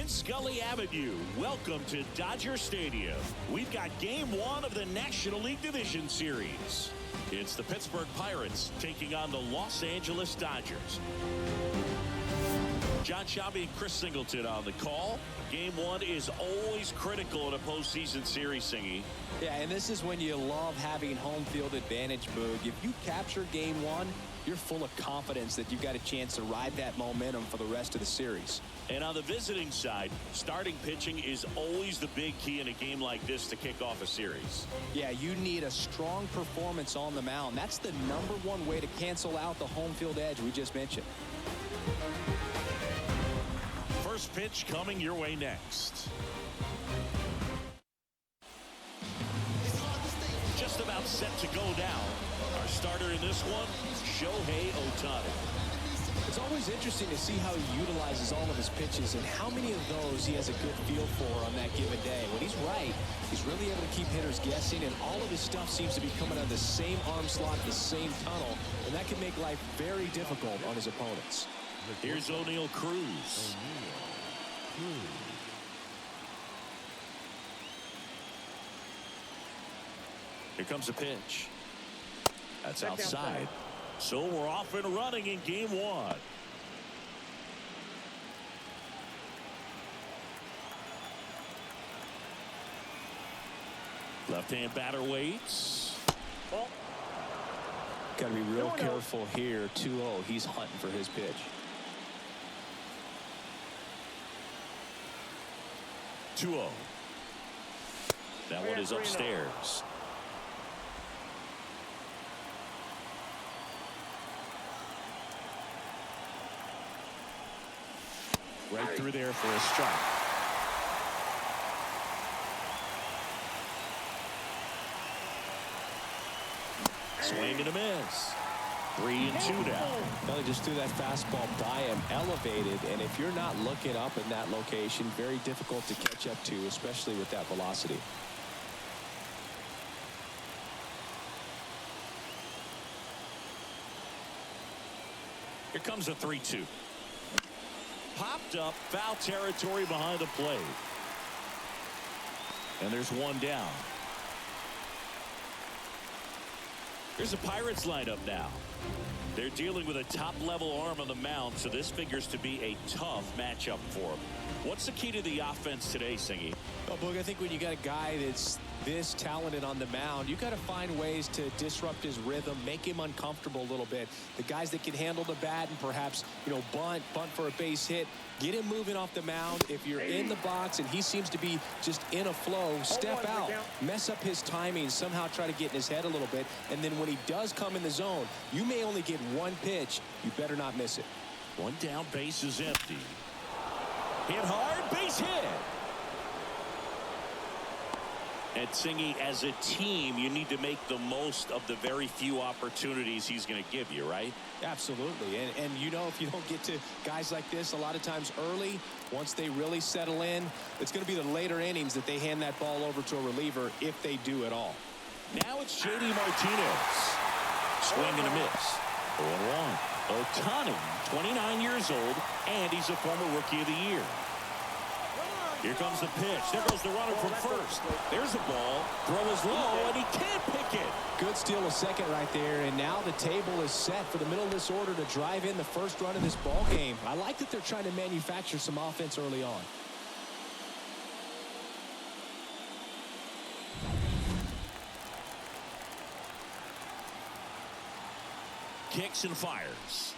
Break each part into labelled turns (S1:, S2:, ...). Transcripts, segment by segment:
S1: Scully Avenue. Welcome to Dodger Stadium. We've got Game 1 of the National League Division Series. It's the Pittsburgh Pirates taking on the Los Angeles Dodgers. John Shabby and Chris Singleton on the call. Game 1 is always critical in a postseason series, Singy.
S2: Yeah, and this is when you love having home field advantage, Boog. If you capture Game 1, you're full of confidence that you've got a chance to ride that momentum for the rest of the series.
S1: And on the visiting side, starting pitching is always the big key in a game like this to kick off a series.
S2: Yeah, you need a strong performance on the mound. That's the #1 way to cancel out the home field edge we just mentioned.
S1: First pitch coming your way next. Just about set to go down. Our starter in this one, Shohei Otani.
S2: It's always interesting to see how he utilizes all of his pitches and how many of those he has a good feel for on that given day. When he's right, he's really able to keep hitters guessing, and all of his stuff seems to be coming out of the same arm slot, the same tunnel, and that can make life very difficult on his opponents.
S1: Here's O'Neal Cruz. Here comes a pitch. That's outside. So we're off and running in Game 1. Left-hand batter waits.
S2: Got to be real careful here. 2-0. He's hunting for his pitch.
S1: 2-0. That one is upstairs. Right through there for a strike. Swing and a miss. 3-2 now.
S2: Well, he just threw that fastball by him, elevated, and if you're not looking up in that location, very difficult to catch up to, especially with that velocity.
S1: Here comes a 3-2. Popped up, foul territory behind the plate. And there's one down. Here's the Pirates lineup now. They're dealing with a top-level arm on the mound, so this figures to be a tough matchup for them. What's the key to the offense today, Singy?
S2: Well, Boog, I think when you got a guy that's this talented on the mound, you got to find ways to disrupt his rhythm, make him uncomfortable a little bit. The guys that can handle the bat and perhaps, bunt for a base hit, get him moving off the mound. If you're in the box and he seems to be just in a flow, step out, mess up his timing, somehow try to get in his head a little bit. And then when he does come in the zone, you may only get one pitch. You better not miss it.
S1: One down, base is empty. Hit hard, base hit. And Singy, as a team, you need to make the most of the very few opportunities he's going to give you, right?
S2: Absolutely. And if you don't get to guys like this a lot of times early, once they really settle in, it's going to be the later innings that they hand that ball over to a reliever if they do at all.
S1: Now it's J.D. Martinez. Swing and a miss. 0-1. Otani, 29 years old, and he's a former Rookie of the Year. Here comes the pitch. There goes the runner from first. There's a ball. Throw is low, and he can't pick it.
S2: Good steal a second right there, and now the table is set for the middle of this order to drive in the first run of this ball game. I like that they're trying to manufacture some offense early on.
S1: Kicks and fires.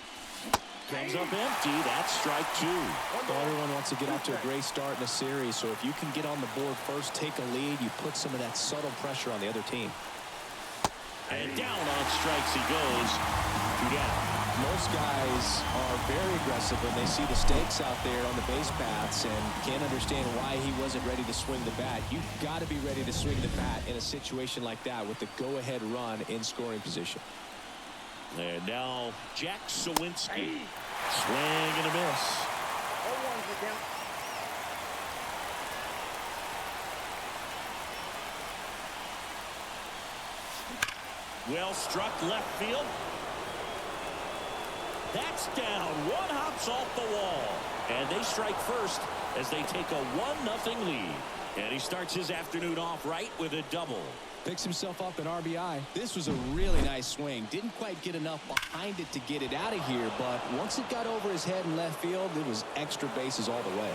S1: Comes up empty. That's strike 2.
S2: Well, everyone wants to get off to a great start in a series, so if you can get on the board first, take a lead, you put some of that subtle pressure on the other team.
S1: And down on strikes he goes. 2 down.
S2: Most guys are very aggressive when they see the stakes out there on the base paths and can't understand why he wasn't ready to swing the bat. You've got to be ready to swing the bat in a situation like that with the go-ahead run in scoring position.
S1: And now Jack Sawinski. Swing and a miss. Well struck left field. That's down. One hops off the wall. And they strike first as they take a 1-0 lead. And he starts his afternoon off right with a double.
S2: Picks himself up an RBI. This was a really nice swing. Didn't quite get enough behind it to get it out of here, but once it got over his head in left field, it was extra bases all the way.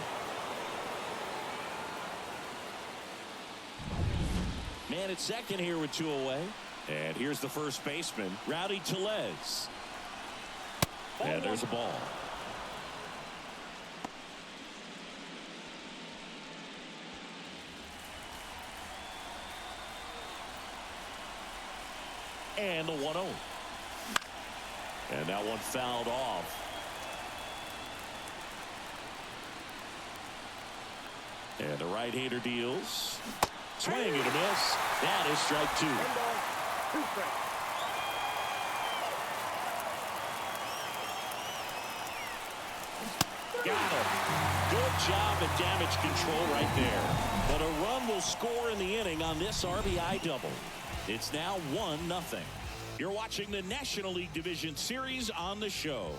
S1: Man at second here with 2 away. And here's the first baseman, Rowdy Tellez. And there's a ball. And the 1-0. And that one fouled off. And the right-hander deals. Swing and a miss. That is strike 2. Got him. Good job at damage control right there. But a run will score in the inning on this RBI double. It's now 1-0. You're watching the National League Division Series on the show.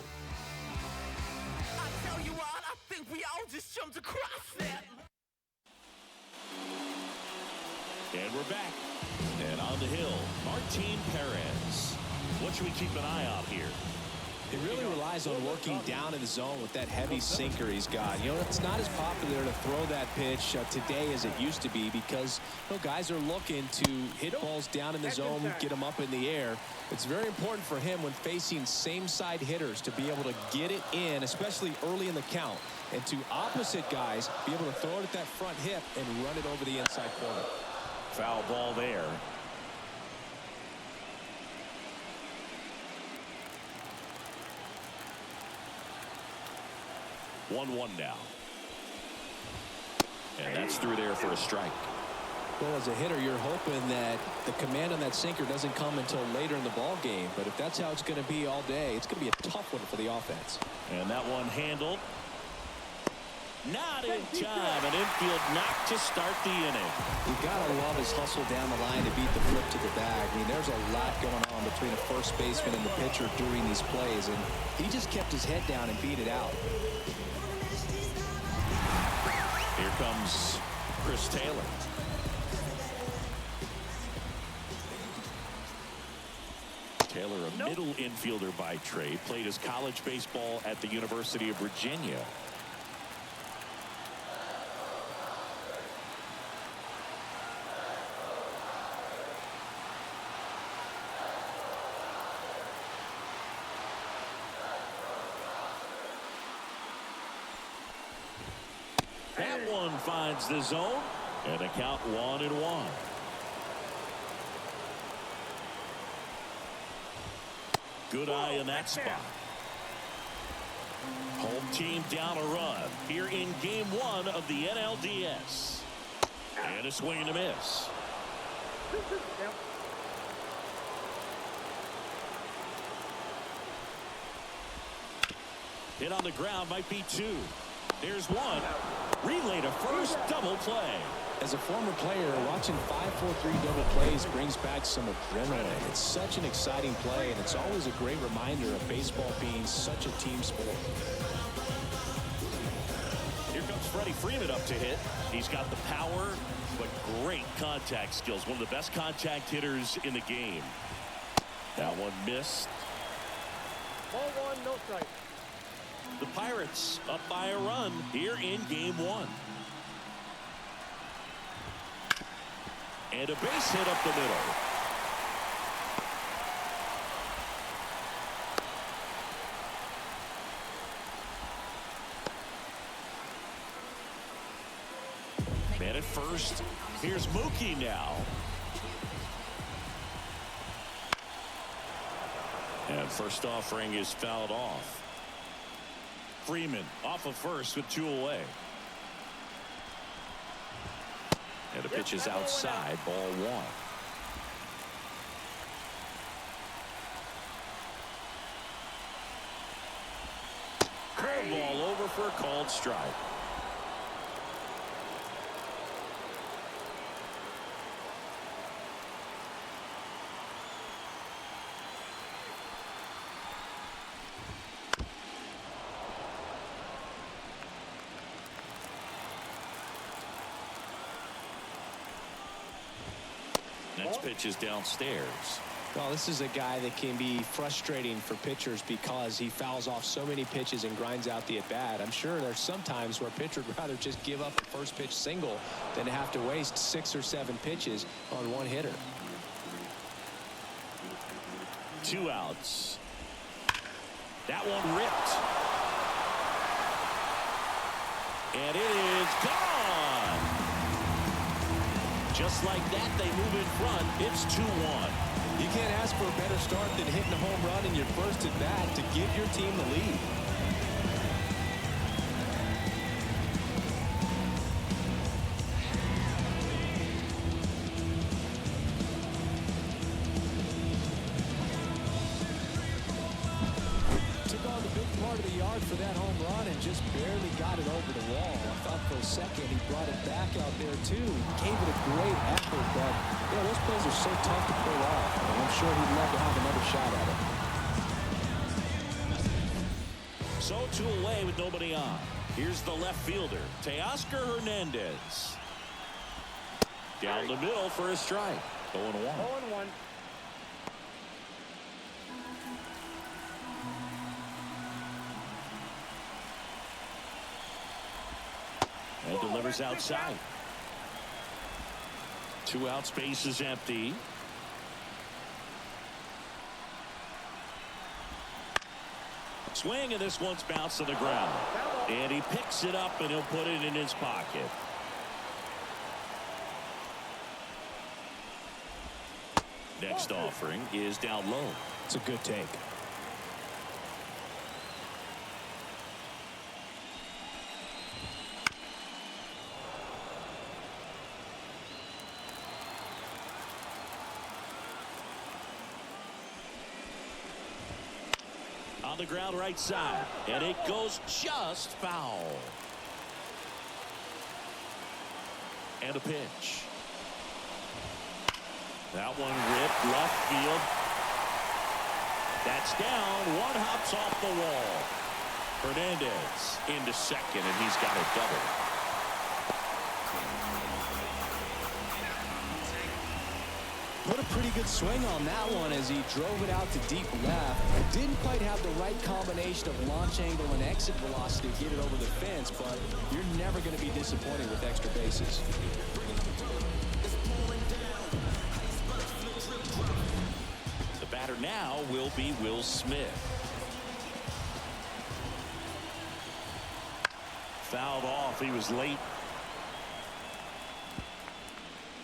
S3: I tell you what, I think we all just jumped across that.
S1: And we're back. And on the hill, Martin Perez. What should we keep an eye on here?
S2: It really relies on working down in the zone with that heavy sinker he's got. You know, it's not as popular to throw that pitch today as it used to be because, you know, guys are looking to hit balls down in the zone, get them up in the air. It's very important for him when facing same-side hitters to be able to get it in, especially early in the count, and to opposite guys be able to throw it at that front hip and run it over the inside corner.
S1: Foul ball there. 1-1 now. And that's through there for a strike.
S2: Well, as a hitter, you're hoping that the command on that sinker doesn't come until later in the ball game. But if that's how it's going to be all day, it's going to be a tough one for the offense.
S1: And that one handled. Not in time. An infield knock to start the inning.
S2: You got to love his hustle down the line to beat the flip to the bag. I mean, there's a lot going on between a first baseman and the pitcher during these plays. And he just kept his head down and beat it out.
S1: Here comes Chris Taylor. Taylor, a middle infielder by trade, played his college baseball at the University of Virginia. That one finds the zone, and a count 1-1. Good eye in that spot. Home team down a run here in game 1 of the NLDS. And a swing and a miss. Hit on the ground, might be 2. There's 1. Relay to first, double play.
S2: As a former player, watching 5-4-3 double plays brings back some adrenaline. It's such an exciting play, and it's always a great reminder of baseball being such a team sport.
S1: Here comes Freddie Freeman up to hit. He's got the power, but great contact skills. One of the best contact hitters in the game. That one missed.
S4: Ball 1, no strike.
S1: The Pirates up by a run here in game 1. And a base hit up the middle. Man at first. Here's Mookie now. And first offering is fouled off. Freeman off of first with 2 away. And the pitch is outside, ball 1. Curveball over for a called strike. Next pitch is downstairs.
S2: Well, this is a guy that can be frustrating for pitchers because he fouls off so many pitches and grinds out the at-bat. I'm sure there's some times where a pitcher would rather just give up a first pitch single than to have to waste 6 or 7 pitches on one hitter.
S1: 2 outs. That one ripped. And it is gone. Just like that, they move in front. It's 2-1.
S2: You can't ask for a better start than hitting a home run in your first at bat to give your team the lead. Took on the big part of the yard for that home run and just barely got it over the wall. I thought for a second he brought it back out there too. Gave it a great effort, but you know, those plays are so tough to pull off. And I'm sure he'd love to have another shot at it.
S1: So 2 away with nobody on. Here's the left fielder, Teoscar Hernandez. Down the middle for a strike. 0-1.
S4: 0-1.
S1: And delivers outside. 2 out, space is empty. Swing, and this one's bounced to the ground. And he picks it up and he'll put it in his pocket. Next offering is down low.
S2: It's a good take.
S1: On the ground right side, and it goes just foul. And a pitch. That one ripped left field. That's down. One hops off the wall. Hernandez into second, and he's got a double.
S2: Put a pretty good swing on that one as he drove it out to deep left. Didn't quite have the right combination of launch angle and exit velocity to get it over the fence, but you're never going to be disappointed with extra bases.
S1: The batter now will be Will Smith. Fouled off. He was late.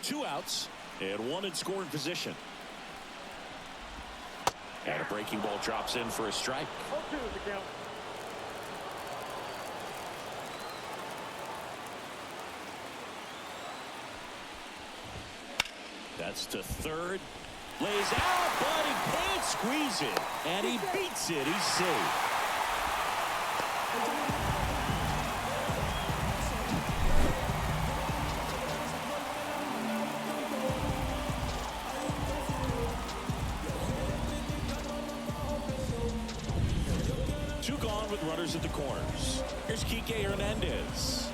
S1: 2 outs. And 1 in scoring position. And a breaking ball drops in for a strike.
S4: 0-2 is the count.
S1: That's to third. Lays out, but he can't squeeze it. And he beats it. He's safe. With runners at the corners. Here's Kike Hernandez.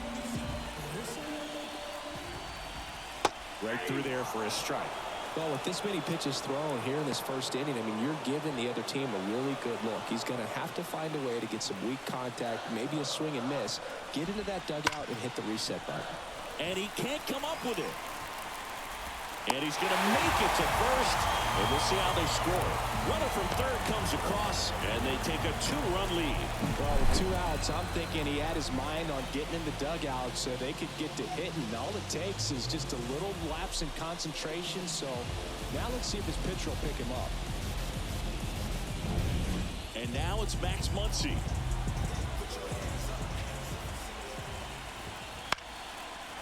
S1: Right through there for a strike.
S2: Well, with this many pitches thrown here in this first inning, I mean, you're giving the other team a really good look. He's going to have to find a way to get some weak contact, maybe a swing and miss, get into that dugout and hit the reset button.
S1: And he can't come up with it. And he's going to make it to first. And we'll see how they score. Runner from third comes across, and they take a 2-run lead.
S2: Well, with 2 outs, I'm thinking he had his mind on getting in the dugout so they could get to hitting. All it takes is just a little lapse in concentration. So now let's see if his pitcher will pick him up.
S1: And now it's Max Muncy.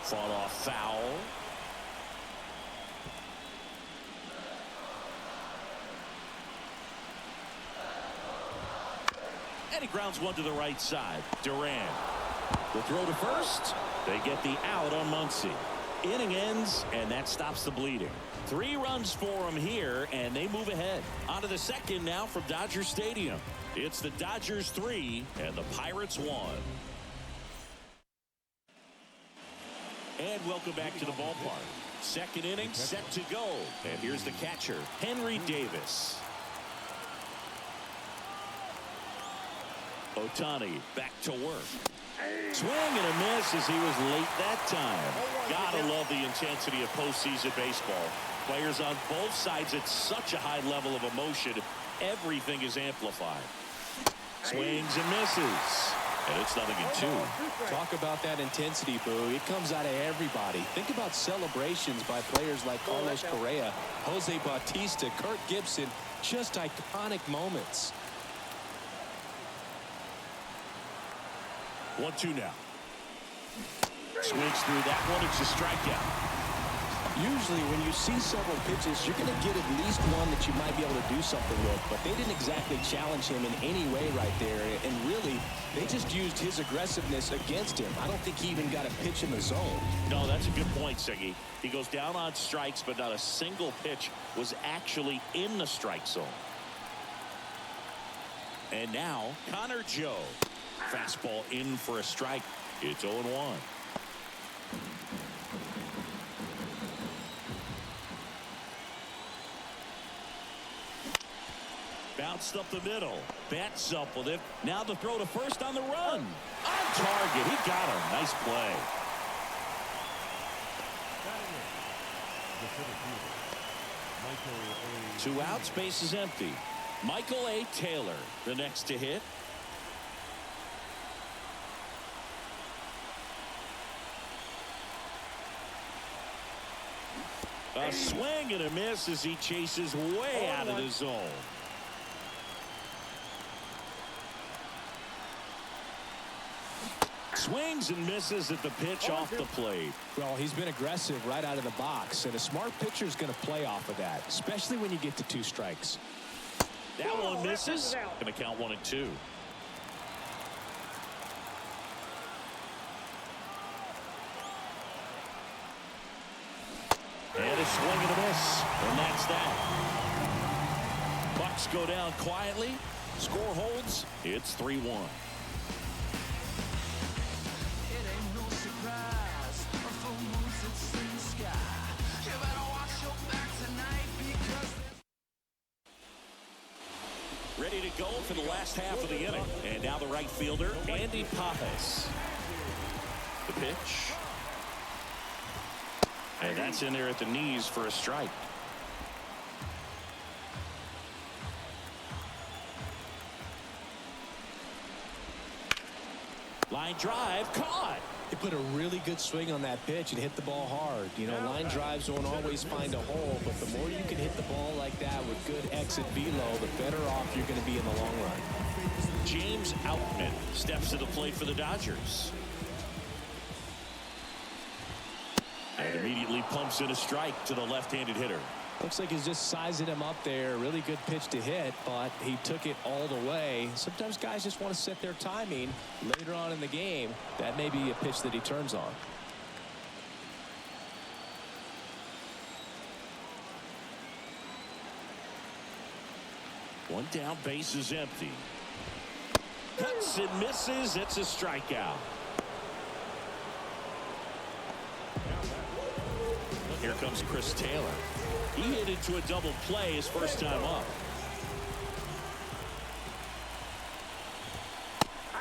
S1: Fought off foul. And he grounds one to the right side. Duran. The throw to first. They get the out on Muncy. Inning ends, and that stops the bleeding. 3 runs for him here, and they move ahead. On to the second now from Dodger Stadium. It's the Dodgers 3 and the Pirates 1. And welcome back to the ballpark. Second inning set to go. And here's the catcher, Henry Davis. Otani back to work. Swing and a miss as he was late that time. Gotta love the intensity of postseason baseball. Players on both sides at such a high level of emotion. Everything is amplified. Swings and misses. And it's 0-2.
S2: Talk about that intensity, Boo. It comes out of everybody. Think about celebrations by players like Carlos Correa, Jose Bautista, Kirk Gibson. Just iconic moments.
S1: 1-2 now. Swings through that one. It's a strikeout.
S2: Usually when you see several pitches, you're going to get at least one that you might be able to do something with. But they didn't exactly challenge him in any way right there. And really, they just used his aggressiveness against him. I don't think he even got a pitch in the zone.
S1: No, that's a good point, Siggy. He goes down on strikes, but not a single pitch was actually in the strike zone. And now, Connor Joe. Fastball in for a strike. It's 0-1. Bounced up the middle. Bats up with it. Now the throw to first on the run. On target. He got him. Nice play. Two outs. Base is empty. Michael A. Taylor, the next to hit. A swing and a miss as he chases way out of the zone. Swings and misses at the pitch off the plate.
S2: Well, he's been aggressive right out of the box, and a smart pitcher is going to play off of that, especially when you get to 2 strikes.
S1: That one misses. Going to count 1-2. And a swing and a miss. And that's that. Bucs go down quietly. Score holds. It's 3-1. Ready to go for the last half of the inning. And now the right fielder, Andy Perez. The pitch. And that's in there at the knees for a strike. Line drive, caught.
S2: He put a really good swing on that pitch and hit the ball hard. You know, line drives won't always find a hole, but the more you can hit the ball like that with good exit velo, the better off you're going to be in the long run.
S1: James Outman steps to the plate for the Dodgers. And immediately pumps in a strike to the left-handed hitter.
S2: Looks like he's just sizing him up there. Really good pitch to hit, but he took it all the way. Sometimes guys just want to set their timing later on in the game. That may be a pitch that he turns on.
S1: One down, base is empty. Cuts and misses. It's a strikeout. Here comes Chris Taylor. He hit into a double play his first time up.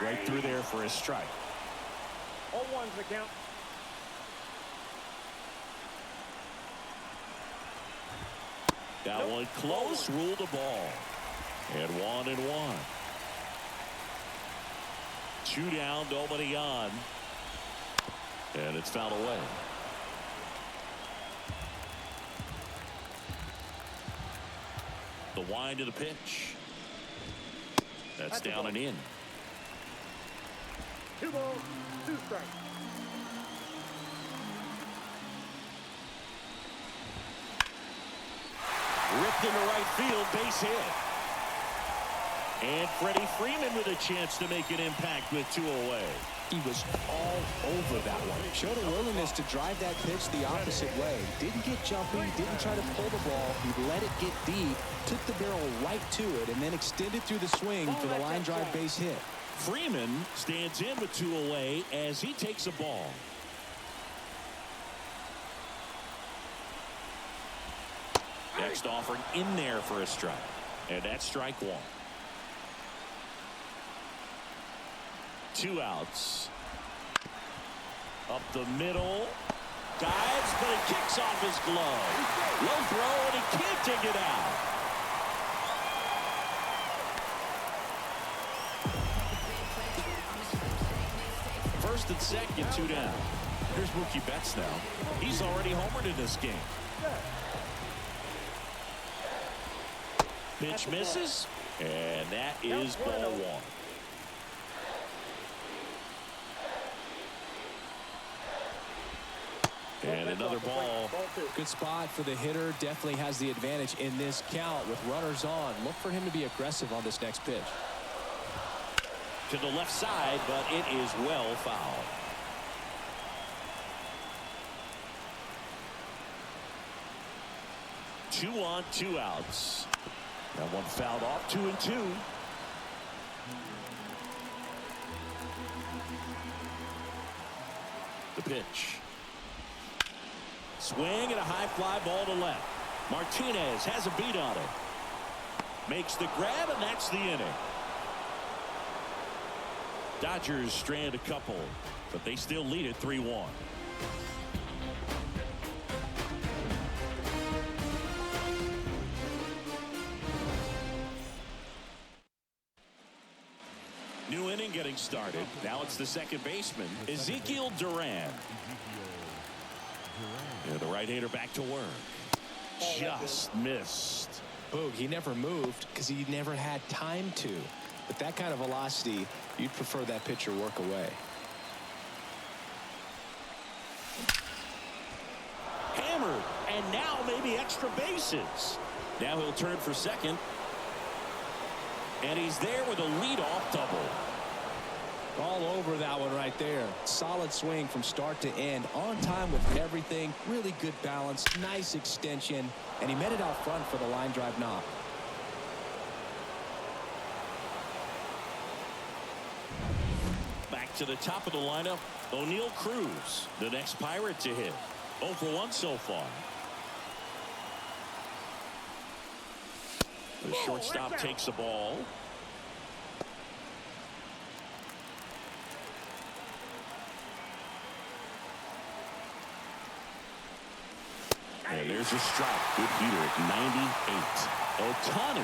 S1: Right through there for a strike.
S4: 0-1's the count.
S1: That one close, ruled the ball. And 1-1. 2 down, nobody on. And it's fouled away. The wind of the pitch. That's down and in.
S4: 2 balls, 2 strikes.
S1: Ripped into right field, base hit. And Freddie Freeman with a chance to make an impact with 2 away.
S2: He was all over that one. Showed a willingness to drive that pitch the opposite way. Didn't get jumpy, didn't try to pull the ball. He let it get deep, took the barrel right to it, and then extended through the swing for the line drive base hit.
S1: Freeman stands in with 2 away as he takes a ball. Next offering in there for a strike. And that's strike one. 2 outs. Up the middle. Dives, but it kicks off his glove. Low throw, and he can't take it out. First and second, 2 down. Here's Mookie Betts now. He's already homered in this game. Pitch misses, and that is ball one. And another ball.
S2: Good spot for the hitter. Definitely has the advantage in this count with runners on. Look for him to be aggressive on this next pitch.
S1: To the left side, but it is well fouled. Two on, 2 outs. That one fouled off. 2-2. The pitch. Swing and a high fly ball to left. Martinez has a beat on it. Makes the grab, and that's the inning. Dodgers strand a couple, but they still lead it 3-1. New inning getting started. Now it's the second baseman, Ezequiel Duran. Yeah, the right-hander back to work. Just missed.
S2: Boog, he never moved because he never had time to. With that kind of velocity, you'd prefer that pitcher work away.
S1: Hammered, and now maybe extra bases. Now he'll turn for second. And he's there with a leadoff double.
S2: All over that one right there. Solid swing from start to end. On time with everything. Really good balance. Nice extension. And he met it out front for the line drive knock.
S1: Back to the top of the lineup, O'Neal Cruz, the next Pirate to hit. 0 for 1 so far. The shortstop takes the ball. And there's a strike. Good heater at 98. Otani,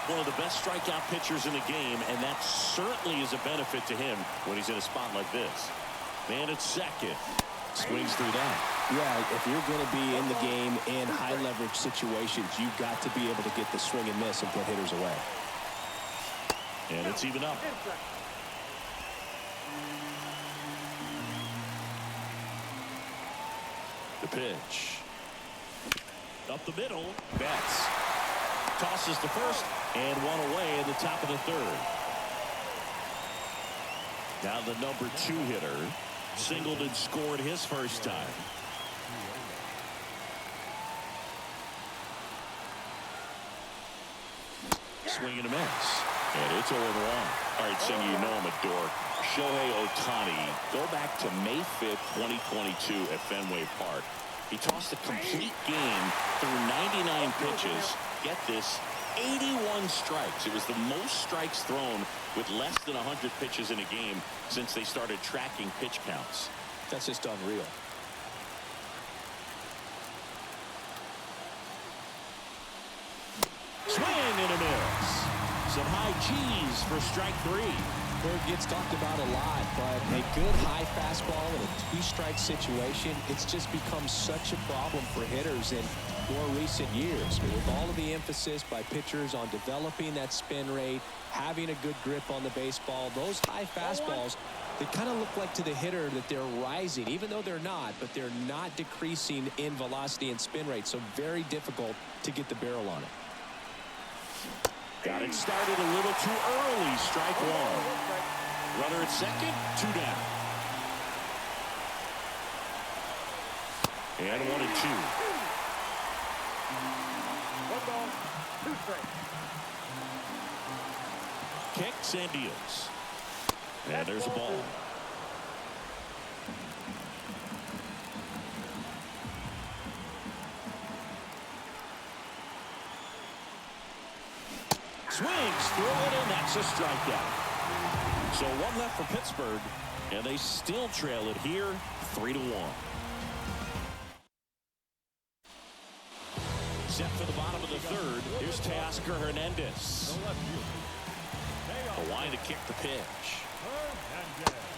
S1: one of the best strikeout pitchers in the game, and that certainly is a benefit to him when he's in a spot like this. Man at second. Swings through that.
S2: Yeah, if you're going to be in the game in high leverage situations, you've got to be able to get the swing and miss and put hitters away.
S1: And it's even up. The pitch. Up the middle. Betts tosses to first and one away in the top of the third. Now the number 2 hitter singled and scored his first time. Swing and a miss. And it's 0-1. All right, Sonny, you know I'm a dork. Shohei Otani, go back to May 5th, 2022 at Fenway Park. He tossed a complete game through 99 pitches. Get this, 81 strikes. It was the most strikes thrown with less than 100 pitches in a game since they started tracking pitch counts.
S2: That's just unreal.
S1: Swing and a miss. Some high cheese for strike 3.
S2: It gets talked about a lot, but a good high fastball in a 2-strike situation, it's just become such a problem for hitters in more recent years. With all of the emphasis by pitchers on developing that spin rate, having a good grip on the baseball, those high fastballs, they kind of look like to the hitter that they're rising, even though they're not, but they're not decreasing in velocity and spin rate, so very difficult to get the barrel on it.
S1: Got it started a little too early. Strike 1. Runner at second, 2 down. And 1 and 2.
S4: 1 ball, 2 strikes.
S1: Kicks and deals. And there's a ball. That's a strikeout. So one left for Pittsburgh, and they still trail it here 3-1. Set for the bottom of the third. Here's Teoscar Hernandez. Hawaii to kick the pitch.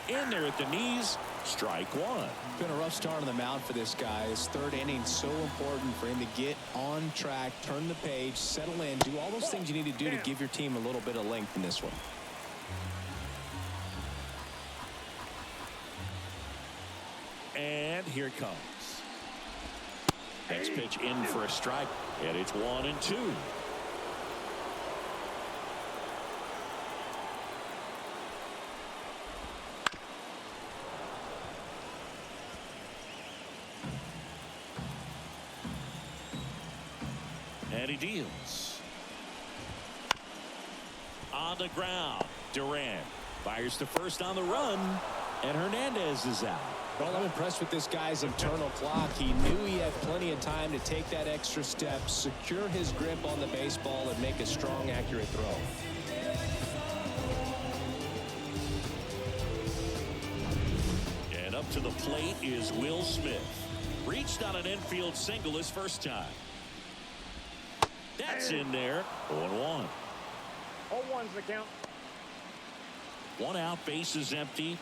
S1: In there at the knees. Strike one.
S2: Been a rough start on the mound for this guy. His third inning so important for him to get on track, turn the page, settle in, do all those things you need to do to give your team a little bit of length in this one.
S1: And here it comes. Next pitch in for a strike, and it's 1-2. And he deals. On the ground, Duran fires to first on the run, and Hernandez is out.
S2: Well, I'm impressed with this guy's internal clock. He knew he had plenty of time to take that extra step, secure his grip on the baseball, and make a strong, accurate throw.
S1: And up to the plate is Will Smith. Reached on an infield single his first time. That's in there. 0-1.
S4: 0-1's the count.
S1: One out, base is empty.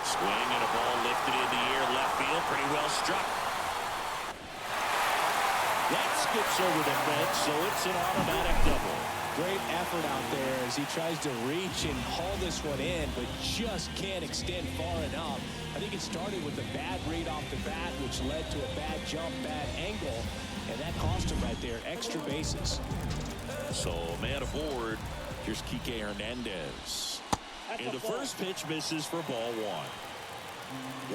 S1: Swing and a ball lifted in the air, left field, pretty well struck. That skips over the fence, so it's an automatic double.
S2: Great effort out there as he tries to reach and haul this one in, but just can't extend far enough. I think it started with a bad read off the bat, which led to a bad jump, bad angle, and that cost him right there. Extra bases.
S1: So man aboard. Here's Kike Hernandez. And the first pitch misses for ball one.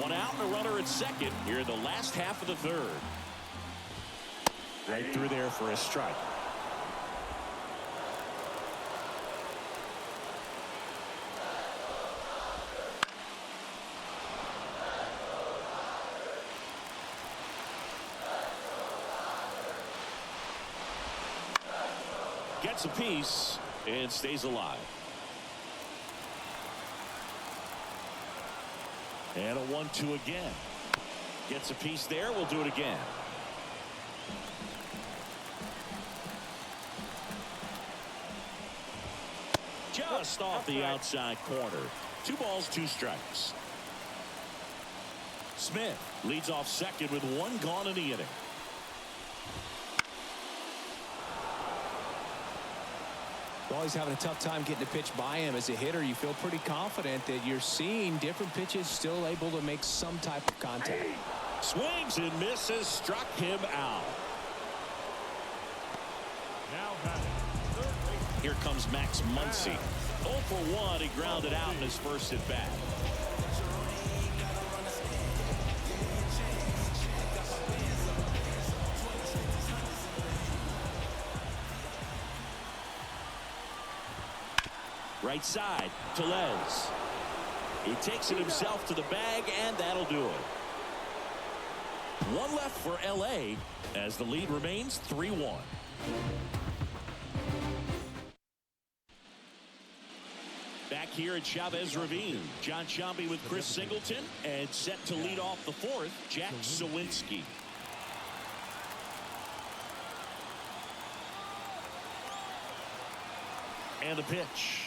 S1: One out and a runner at second here in the last half of the third. Right through there for a strike. Gets a piece and stays alive. And a 1-2 again. Gets a piece there. We'll do it again. Just off the outside corner. 2 balls, 2 strikes. Smith leads off second with 1 gone in the inning.
S2: Well, he's having a tough time getting a pitch by him. As a hitter, you feel pretty confident that you're seeing different pitches still able to make some type of contact.
S1: Swings and misses, struck him out. Here comes Max Muncy. 0 for 1, he grounded out in his first at bat. Right side, Tellez. He takes it himself to the bag, and that'll do it. 1 left for LA as the lead remains 3-1. Back here at Chavez Ravine, John Sciambi with Chris Singleton, and set to lead off the 4th, Jack Sawinski. And the pitch.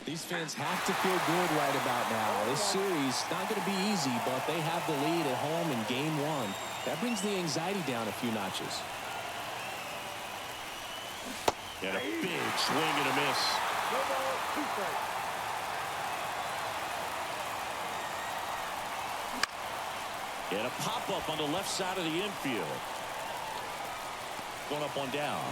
S2: These fans have to feel good right about now. This series not going to be easy, but they have the lead at home in game 1. That brings the anxiety down a few notches.
S1: And a big swing and a miss. And a pop-up on the left side of the infield. 1 up, 1 down.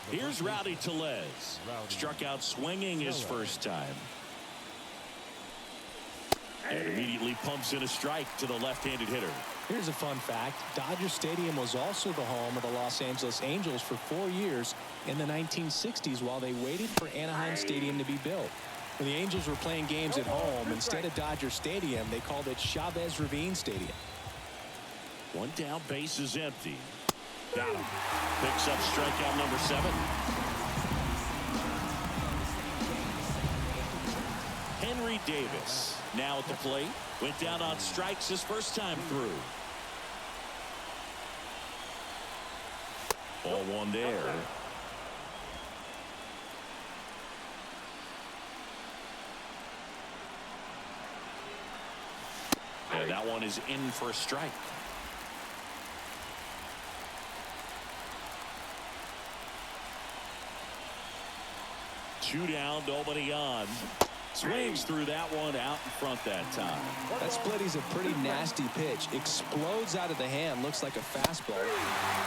S1: Here's Rowdy Tellez. Struck out swinging his first time. And immediately pumps in a strike to the left-handed hitter.
S2: Here's a fun fact. Dodger Stadium was also the home of the Los Angeles Angels for 4 years in the 1960s while they waited for Anaheim Stadium to be built. When the Angels were playing games at home, instead of Dodger Stadium, they called it Chavez Ravine Stadium.
S1: One down, base is empty. Got him. Picks up strikeout number 7. Henry Davis now at the plate. Went down on strikes his first time through. Ball 1 there. And that one is in for a strike. Two down, nobody on. Swings through that one out in front that time.
S2: That splitty's a pretty nasty pitch. Explodes out of the hand. Looks like a fastball.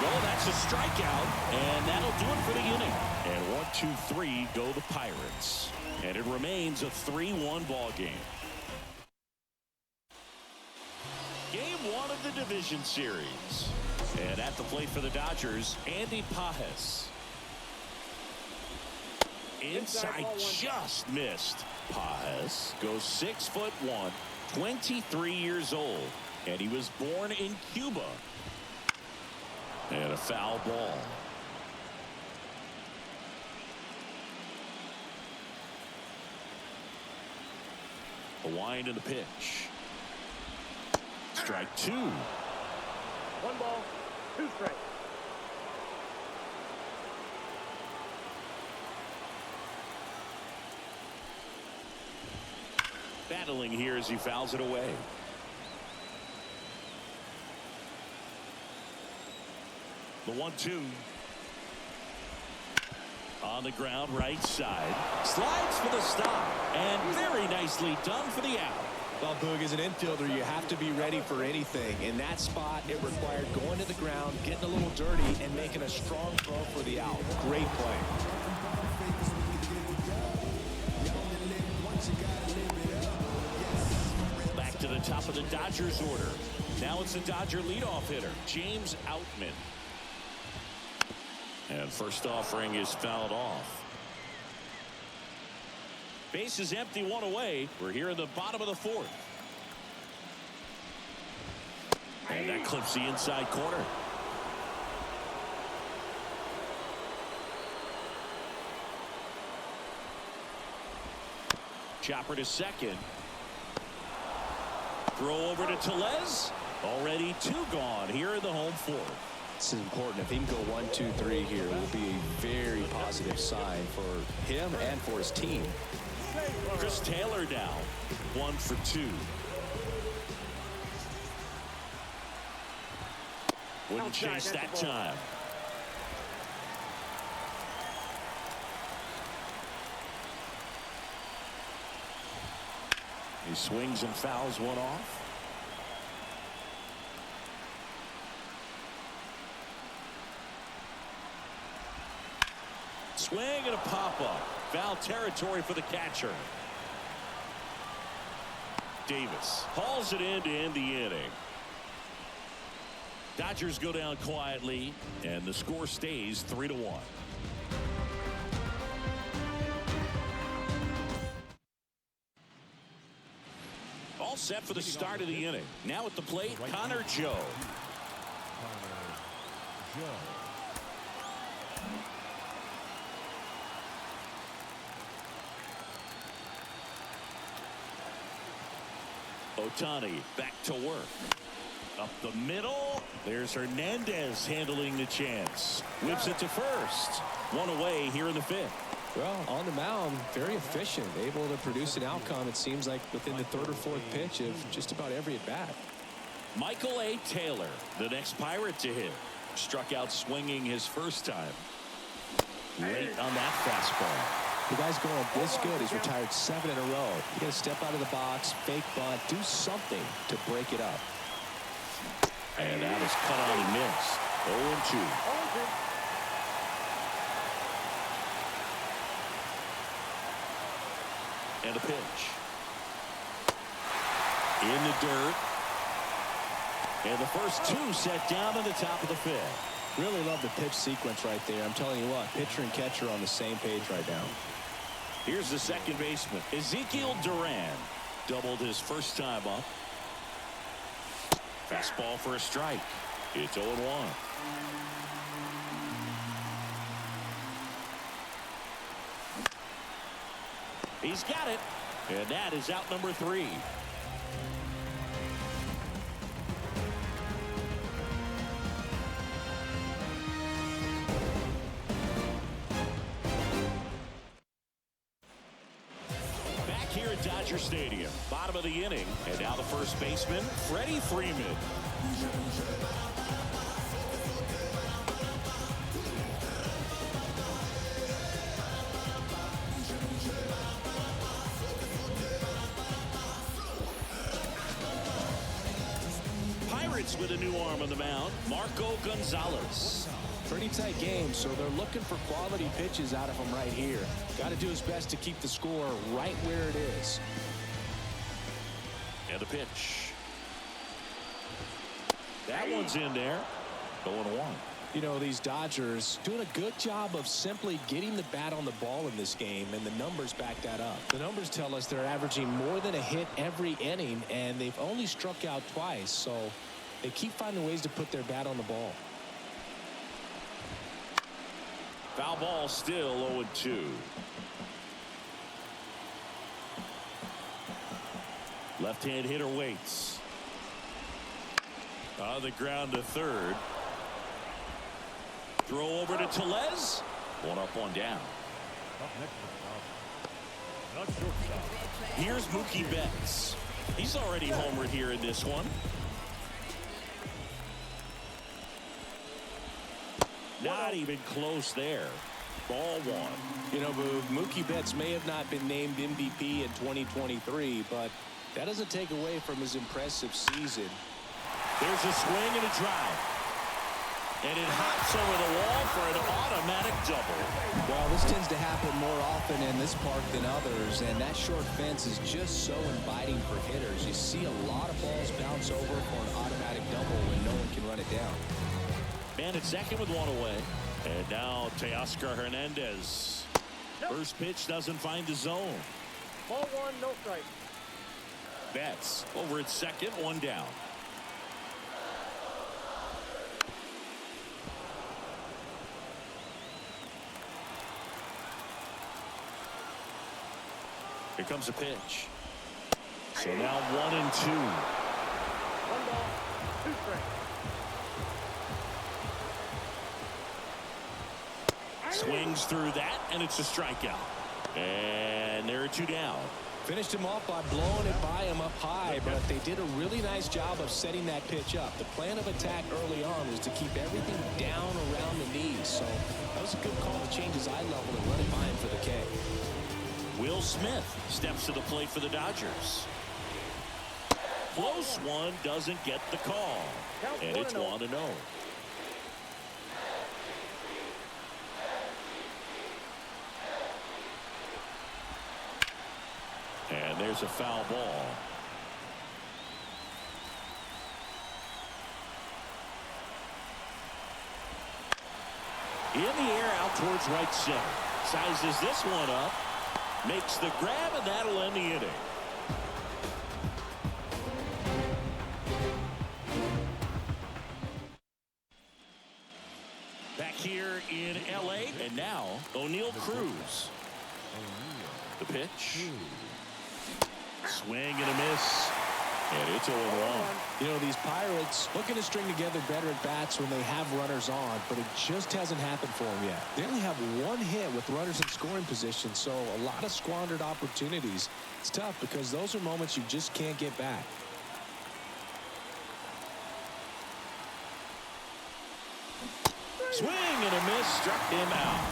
S1: Well, that's a strikeout, and that'll do it for the inning. And 1, 2, 3 go the Pirates. And it remains a 3-1 ball game. Game 1 of the division series. And at the plate for the Dodgers, Andy Perez. Inside just missed. Perez goes 6'1", 23 years old, and he was born in Cuba. And a foul ball. A wind in the pitch. Strike 2.
S4: 1 ball, 2 strikes.
S1: Battling here as he fouls it away. The 1-2. On the ground, right side. Slides for the stop. And very nicely done for the out.
S2: Well, Boog, as an infielder, you have to be ready for anything. In that spot, it required going to the ground, getting a little dirty, and making a strong throw for the out. Great play.
S1: Back to the top of the Dodgers order. Now it's the Dodger leadoff hitter, James Outman. And first offering is fouled off. Base is empty, 1 away. We're here in the bottom of the 4th. And that clips the inside corner. Chopper to second. Throw over to Tellez. Already 2 gone here in the home 4th.
S2: This is important. If he can go 1, 2, 3 here, it will be a very positive sign for him and for his team.
S1: Chris Taylor now 1 for 2. Wouldn't chase that time. He swings and fouls one off. Swing and a pop-up. Foul territory for the catcher. Davis hauls it in to end the inning. Dodgers go down quietly, and the score stays 3-1. All set for the start of the inning. Now at the plate, Connor Joe. Otani back to work. Up the middle. There's Hernandez handling the chance. Whips it to first. 1 away here in the 5th.
S2: Well, on the mound, very efficient. Able to produce an outcome, it seems like, within the 3rd or 4th pitch of just about every at-bat.
S1: Michael A. Taylor, the next Pirate to hit. Struck out swinging his first time. Late on that fastball.
S2: The guy's going this good. He's retired 7 in a row. You got to step out of the box, fake bunt, do something to break it up.
S1: And that is cut on and missed. 0-2. And a pitch. In the dirt. And the first 2 set down in the top of the 5th.
S2: Really love the pitch sequence right there. I'm telling you what, pitcher and catcher on the same page right now.
S1: Here's the second baseman, Ezequiel Duran. Doubled his first time up. Fastball for a strike. It's 0-1. He's got it. And that is out number 3. Back here at Dodger Stadium, bottom of the inning, and now the first baseman, Freddie Freeman. Pirates with a new arm on the mound, Marco Gonzalez.
S2: Pretty tight game, so they're looking for quality pitches out of him right here. Got to do his best to keep the score right where it is.
S1: And the pitch. That one's in there. 0-1.
S2: You know, these Dodgers doing a good job of simply getting the bat on the ball in this game, and the numbers back that up. The numbers tell us they're averaging more than a hit every inning, and they've only struck out twice, so they keep finding ways to put their bat on the ball.
S1: Foul ball, still 0-2. Left-hand hitter waits. On the ground to third. Throw over to Tellez. One up, one down. Here's Mookie Betts. He's already homered here in this one. Not even close there. Ball one.
S2: You know, Mookie Betts may have not been named MVP in 2023, but that doesn't take away from his impressive season.
S1: There's a swing and a drive. And it hops over the wall for an automatic double.
S2: Well, this tends to happen more often in this park than others, and that short fence is just so inviting for hitters. You see a lot of balls bounce over for an automatic double when no one can run it down.
S1: Man at second with one away. And now Teoscar Hernandez. First pitch doesn't find the zone.
S4: Ball 1, no strike.
S1: Betts over at second, one down. Here comes a pitch. So now 1-2.
S4: 1 ball, 2 strikes.
S1: Swings through that, and it's a strikeout. And there are 2 down.
S2: Finished him off by blowing it by him up high, but they did a really nice job of setting that pitch up. The plan of attack early on was to keep everything down around the knees, so that was a good call to change his eye level and run it by him for the K.
S1: Will Smith steps to the plate for the Dodgers. Close one, doesn't get the call. And it's 1-0. And there's a foul ball. In the air out towards right center. Sizes this one up. Makes the grab, and that'll end the inning. Back here in L.A. And now O'Neal Cruz. The pitch. Swing and a miss. And it's 0-1.
S2: You know, these Pirates looking to string together better at bats when they have runners on, but it just hasn't happened for them yet. They only have 1 hit with runners in scoring position, so a lot of squandered opportunities. It's tough because those are moments you just can't get back.
S1: Swing and a miss, struck him out.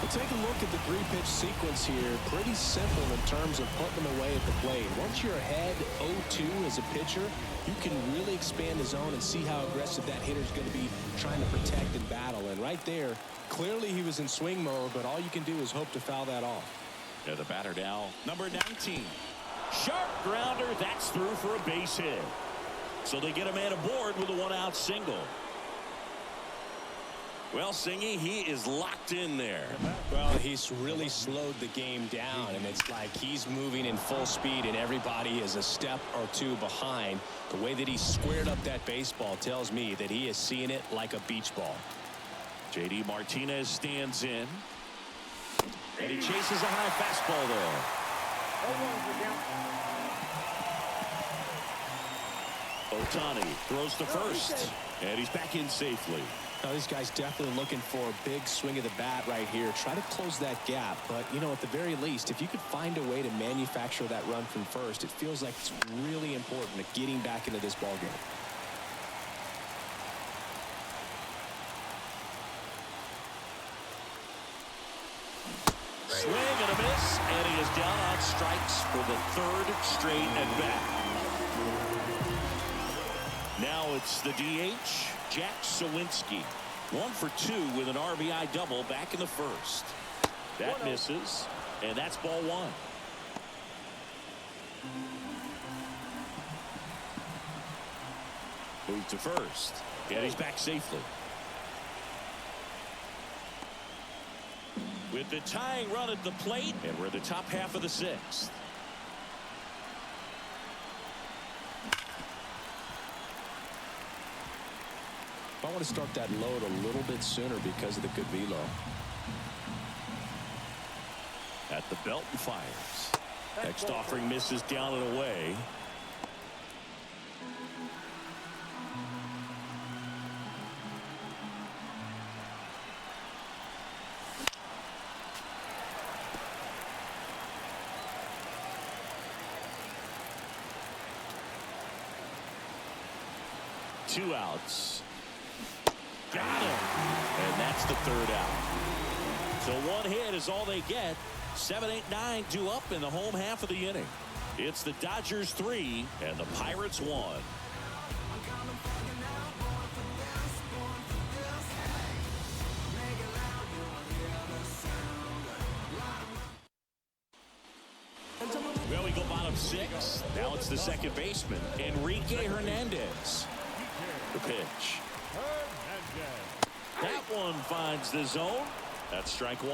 S2: We'll take a look at the 3-pitch sequence here. Pretty simple in terms of putting them away at the plate. Once you're ahead 0-2 as a pitcher, you can really expand the zone and see how aggressive that hitter's going to be trying to protect and battle. And right there, clearly he was in swing mode, but all you can do is hope to foul that off.
S1: Yeah, the batter now, number 19. Sharp grounder, that's through for a base hit. So they get a man aboard with a 1-out single. Well, Singy, he is locked in there.
S2: Well, he's really slowed the game down, and it's like he's moving in full speed, and everybody is a step or two behind. The way that he squared up that baseball tells me that he is seeing it like a beach ball.
S1: J.D. Martinez stands in, and he chases a high fastball there. Otani throws to first, and he's back in safely.
S2: Now, this guy's definitely looking for a big swing of the bat right here. Try to close that gap. But, you know, at the very least, if you could find a way to manufacture that run from first, it feels like it's really important to getting back into this ballgame.
S1: Swing and a miss, and he is down on strikes for the third straight at bat. Now it's the DH, Jack Sawinski. 1 for 2 with an RBI double back in the first. That misses, and that's ball 1. Move to first, and he's back safely. With the tying run at the plate, and we're at the top half of the 6th.
S2: I want to start that load a little bit sooner because of the good velo.
S1: At the belt and fires. Next offering misses down and away. Two outs. Got him. And that's the third out. So 1 hit is all they get. 7, 8, 9 due up in the home half of the inning. It's the Dodgers 3 and the Pirates 1. Well, we go bottom 6. Now it's the second baseman, Enrique Hernandez. The pitch. That one finds the zone. That's strike 1.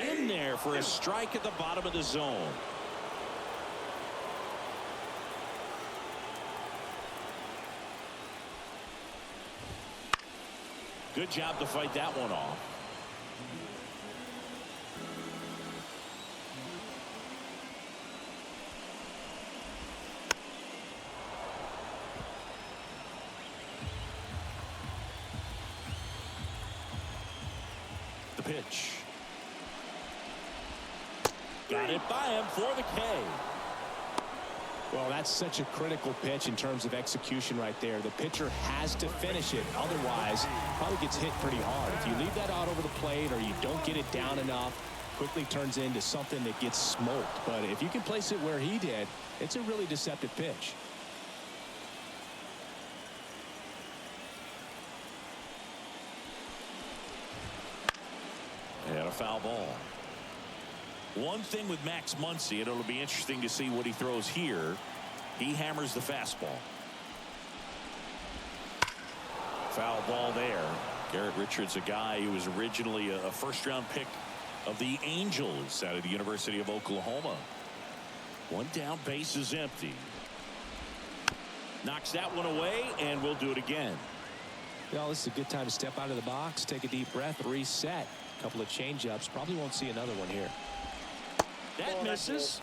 S1: In there for a strike at the bottom of the zone. Good job to fight that one off. The pitch. Got it by him for the K.
S2: Well, that's such a critical pitch in terms of execution right there. The pitcher has to finish it. Otherwise, probably gets hit pretty hard. If you leave that out over the plate or you don't get it down enough, quickly turns into something that gets smoked. But if you can place it where he did, it's a really deceptive pitch.
S1: And a foul ball. One thing with Max Muncy, and it'll be interesting to see what he throws here. He hammers the fastball. Foul ball there. Garrett Richards, a guy who was originally a first-round pick of the Angels out of the University of Oklahoma. One down, base is empty. Knocks that one away, and we'll do it again.
S2: Well, this is a good time to step out of the box, take a deep breath, reset. A couple of change-ups. Probably won't see another one here.
S1: That misses,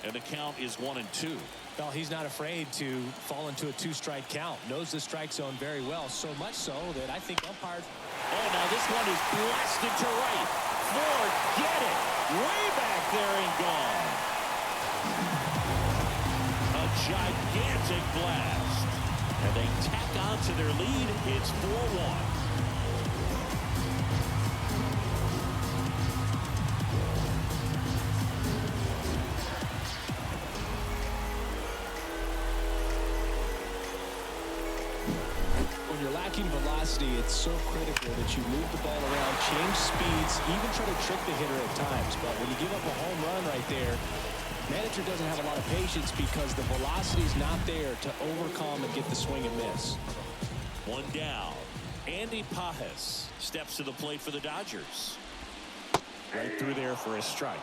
S1: and the count is 1-2.
S2: Well, he's not afraid to fall into a 2-strike count. Knows the strike zone very well, so much so that I think umpires.
S1: Oh, now this one is blasted to right. Forget it. Way back there and gone. A gigantic blast. And they tack on to their lead. It's 4-1.
S2: Velocity, it's so critical that you move the ball around, change speeds, even try to trick the hitter at times. But when you give up a home run right there, Manager doesn't have a lot of patience because the velocity is not there to overcome and get the swing and miss.
S1: One down. Andy Pajes steps to the plate for the Dodgers. Right through there for a strike.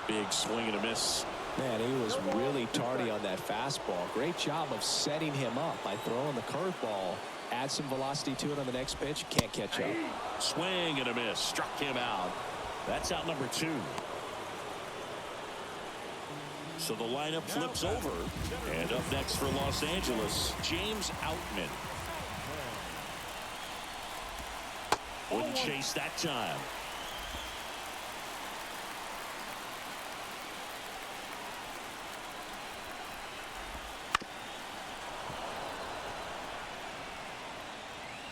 S1: Big swing and a miss.
S2: Man, he was really tardy on that fastball. Great job of setting him up by throwing the curveball. Add some velocity to it on the next pitch. Can't catch up.
S1: Swing and a miss. Struck him out. That's out number 2. So the lineup flips over. And up next for Los Angeles, James Outman. Wouldn't chase that time.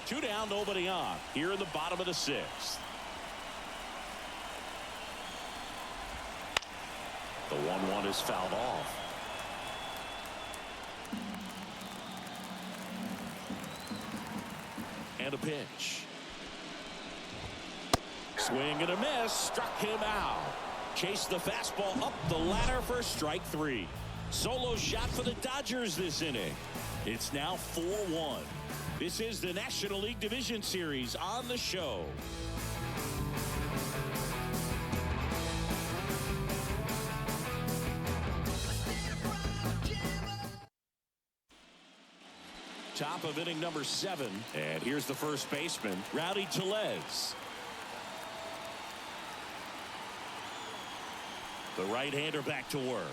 S1: Two down, nobody on. Here in the bottom of the 6th. The 1-1 is fouled off. And a pitch. Swing and a miss. Struck him out. Chased the fastball up the ladder for strike 3. Solo shot for the Dodgers this inning. It's now 4-1. This is the National League Division Series on the show. Top of inning number 7. And here's the first baseman, Rowdy Tellez. The right-hander back to work.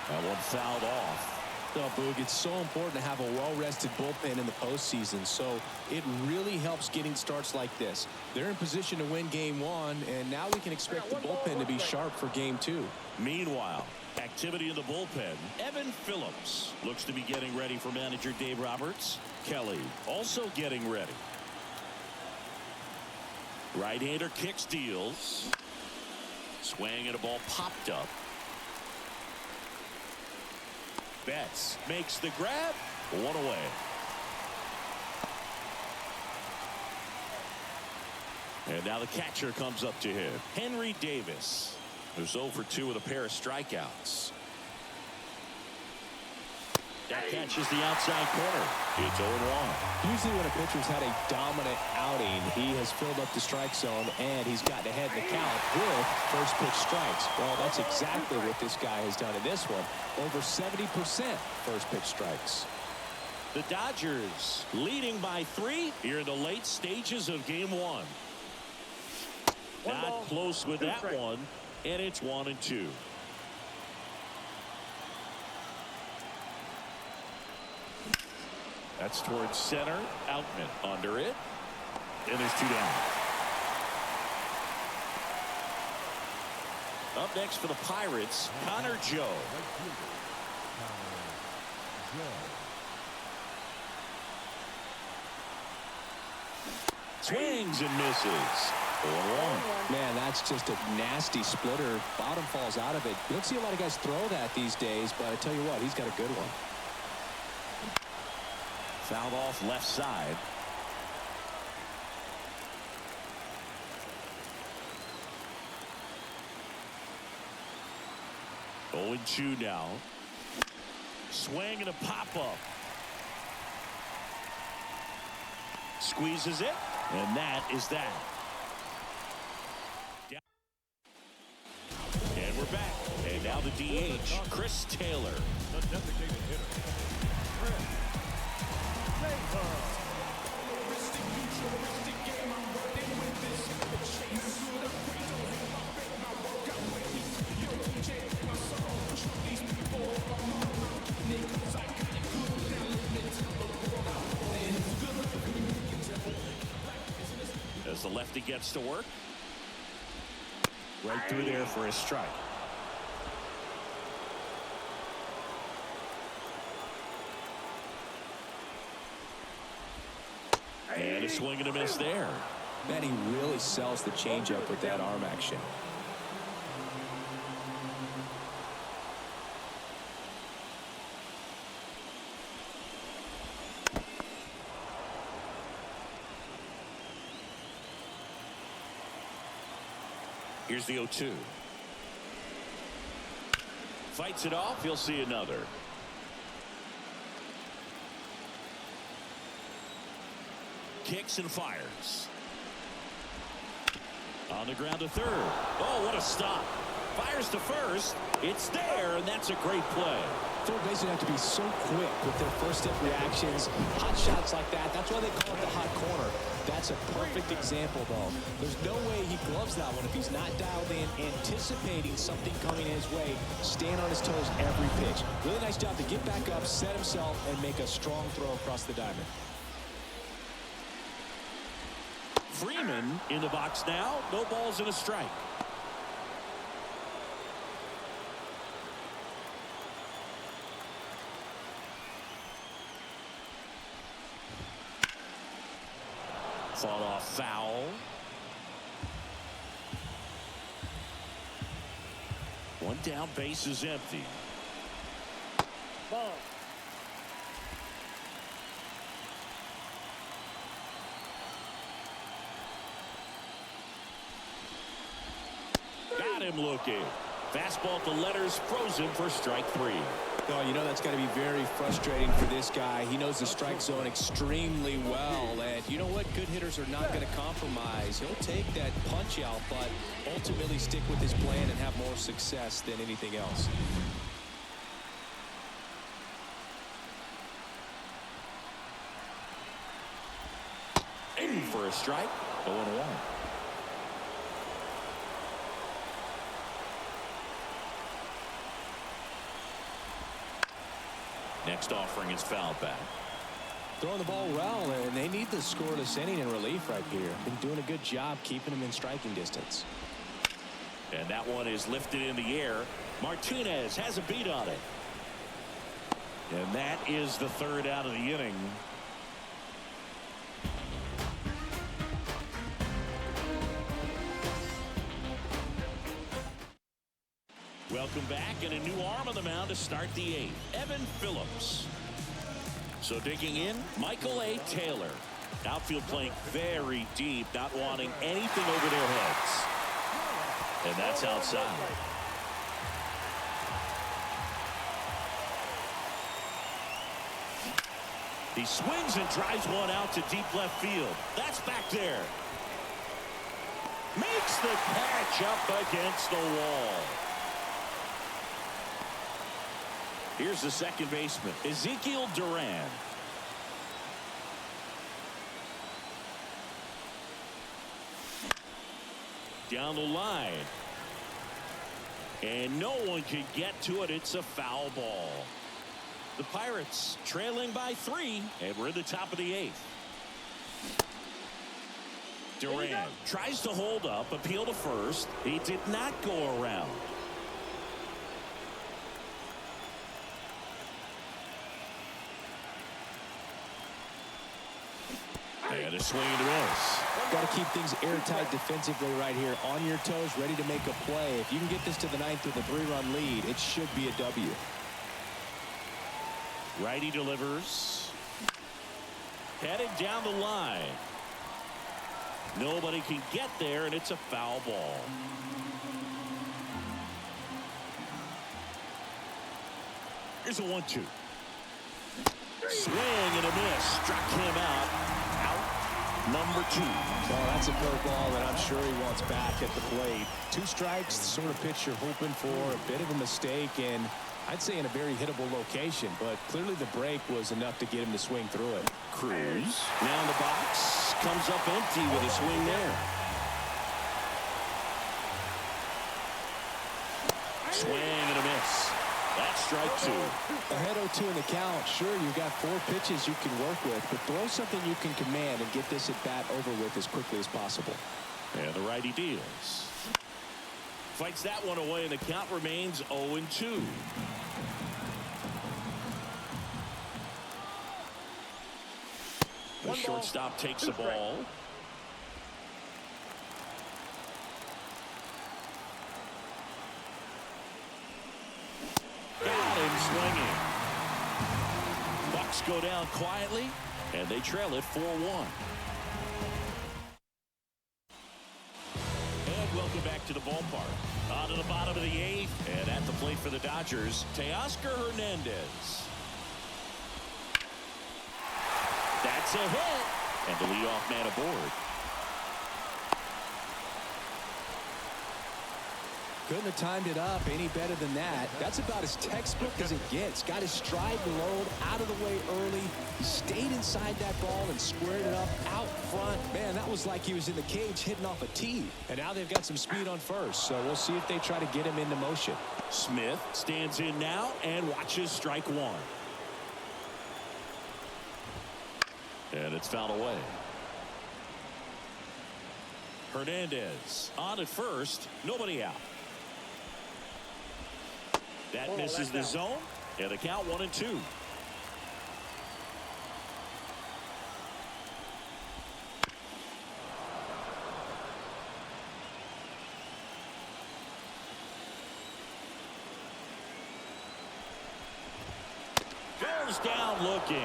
S1: That one fouled off.
S2: Oh, Boog, it's so important to have a well-rested bullpen in the postseason, so it really helps getting starts like this. They're in position to win game 1, and now we can expect the bullpen to be sharp for game 2.
S1: Meanwhile, activity in the bullpen. Evan Phillips looks to be getting ready for manager Dave Roberts. Kelly also getting ready. Right-hander kicks, deals. Swing and a ball popped up. Betts makes the grab. One away. And now the catcher comes up to him. Henry Davis, who's 0 for 2 with a pair of strikeouts. That catches the outside corner. It's 0-1.
S2: Usually when a pitcher's had a dominant outing, he has filled up the strike zone and he's gotten ahead in the count with first pitch strikes. Well, that's exactly what this guy has done in this one. Over 70% first pitch strikes.
S1: The Dodgers leading by 3 here in the late stages of game 1. Not close with that one, and it's 1-2. That's towards center. Outman under it. And there's 2 down. Up next for the Pirates, Connor Joe. Swings and misses. 4-1.
S2: Man, that's just a nasty splitter. Bottom falls out of it. You don't see a lot of guys throw that these days, but I tell you what, he's got a good one.
S1: Fouled off left side. Oh, 0-2 now. Swing and a pop-up. Squeezes it, and that is that. And we're back. And now the DH, Chris Taylor.
S5: The designated hitter, Chris Taylor.
S1: As the lefty gets to work. Right through there for a strike. And a swing and a miss there.
S2: Man, he really sells the changeup with that arm action.
S1: Here's the 0-2. Fights it off. He'll see another. Kicks and fires. On the ground to third. Oh, what a stop. Fires to first. It's there, and that's a great play.
S2: Third basemen have to be so quick with their first step reactions. Hot shots like that. That's why they call it the hot corner. That's a perfect example, though. There's no way he gloves that one if he's not dialed in, anticipating something coming his way, staying on his toes every pitch. Really nice job to get back up, set himself, and make a strong throw across the diamond.
S1: Freeman in the box now. No balls and a strike. Fought off foul. One down, base is empty.
S4: Ball.
S1: Got him looking. Fastball at the letters, frozen for strike 3.
S2: Oh, you know that's got to be very frustrating for this guy. He knows the strike zone extremely well, and you know what? Good hitters are not going to compromise. He'll take that punch out, but ultimately stick with his plan and have more success than anything else.
S1: In for a strike. 0-1. Next offering is fouled back.
S2: Throwing the ball well, and they need the scoreless inning in relief right here. Been doing a good job keeping him in striking distance.
S1: And that one is lifted in the air. Martinez has a beat on it. And that is the third out of the inning. Welcome back, and a new arm on the mound to start the 8th. Evan Phillips. So digging in, Michael A. Taylor. Outfield playing very deep, not wanting anything over their heads. And that's outside. He swings and drives one out to deep left field. That's back there. Makes the catch up against the wall. Here's the second baseman, Ezequiel Duran. Down the line. And no one can get to it. It's a foul ball. The Pirates trailing by 3, and we're in the top of the 8th. Duran tries to hold up, appeal to first. He did not go around. And a swing and a miss.
S2: Got to keep things airtight defensively right here. On your toes, ready to make a play. If you can get this to the 9th with a 3-run lead, it should be a W.
S1: Righty delivers. Headed down the line. Nobody can get there, and it's a foul ball. Here's a 1-2. Swing and a miss. Struck him out. Number 2.
S2: Well, that's a curveball that I'm sure he wants back at the plate. 2 strikes, the sort of pitch you're hoping for. A bit of a mistake, and I'd say in a very hittable location, but clearly the break was enough to get him to swing through it.
S1: Cruz now in the box, comes up empty with a swing there. Swing and a miss. That's strike 2.
S2: Ahead 0-2 in the count. Sure, you've got 4 pitches you can work with, but throw something you can command and get this at bat over with as quickly as possible.
S1: And the righty deals. Fights that one away, and the count remains 0-2. The shortstop takes the ball. Got him swinging. Bucs go down quietly, and they trail it 4-1. And welcome Welcome back to the ballpark. On to the bottom of the 8th, and at the plate for the Dodgers, Teoscar Hernandez. That's a hit, and the leadoff man aboard.
S2: Couldn't have timed it up any better than that. That's about as textbook as it gets. Got his stride load out of the way early. He stayed inside that ball and squared it up out front. Man, that was like he was in the cage hitting off a tee. And now they've got some speed on first, so we'll see if they try to get him into motion.
S1: Smith stands in now and watches strike one. And it's fouled away. Hernandez on at first. Nobody out. That misses the zone. And the count 1-2. Goes down looking.